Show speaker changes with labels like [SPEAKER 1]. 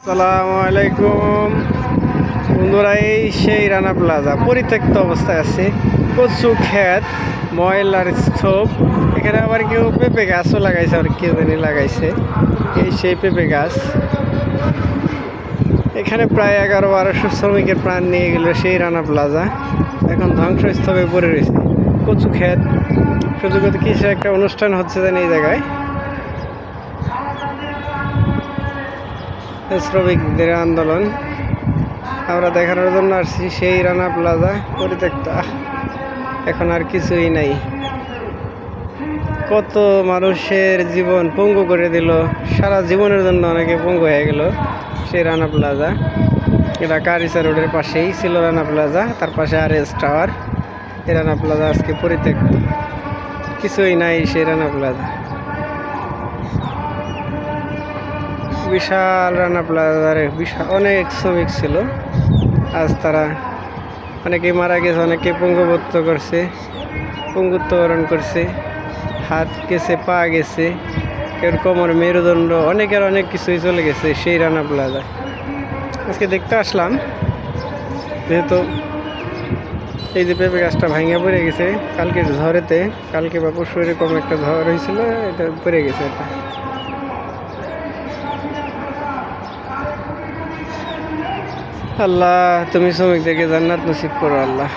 [SPEAKER 1] আসসালামু আলাইকুম বন্ধুরা, এই সেই রানা প্লাজা পরিত্যক্ত অবস্থায় আছে। কচু ক্ষেত, ময়লার স্তূপ, এখানে আবার কেউ পেঁপে গাছও লাগাইছে, আর কেউ জানি লাগাইছে। এই সেই পেঁপে গাছ। এখানে প্রায় 1100-1200 শ্রমিকের প্রাণ নিয়ে গেল সেই রানা প্লাজা। এখন ধ্বংসস্তূপে পড়ে রয়েছে। কচু ক্ষেত, শুধু কিছু একটা অনুষ্ঠান হচ্ছে জানি এই জায়গায়। শ্রমিকদের আন্দোলন আমরা দেখানোর জন্য আসছি। সেই রানা প্লাজা পরিত্যক্ত, এখন আর কিছুই নাই। কত মানুষের জীবন পঙ্গু করে দিল, সারা জীবনের জন্য অনেকে পঙ্গু হয়ে গেল সেই রানা প্লাজা। এটা কারিচা রোডের পাশেই ছিল রানা প্লাজা, তার পাশে RS টাওয়ার। এই রানা প্লাজা আজকে পরিত্যক্ত, কিছুই নাই সেই রানা প্লাজা। বিশাল রানা প্লাজারে বিশাল অনেক শ্রমিক ছিল। আজ তারা অনেকে মারা গেছে, অনেকে পঙ্গুত্ববরণ করছে। হাত গেছে, পা গেছে, কেউ কোমর, মেরুদণ্ড, অনেকের অনেক কিছুই চলে গেছে সেই রানা প্লাজা। আজকে দেখতে আসলাম, যেহেতু এই যে পেঁপে গাছটা ভাঙিয়া পড়ে গেছে কালকে ঝড়েতে, কালকে বা পরশু এরকম একটা ঝড় হয়েছিল, এটা পড়ে গেছে। এটা আল্লাহ, তুমি শ্রমিকদেরকে জান্নাত নসিব করো আল্লাহ।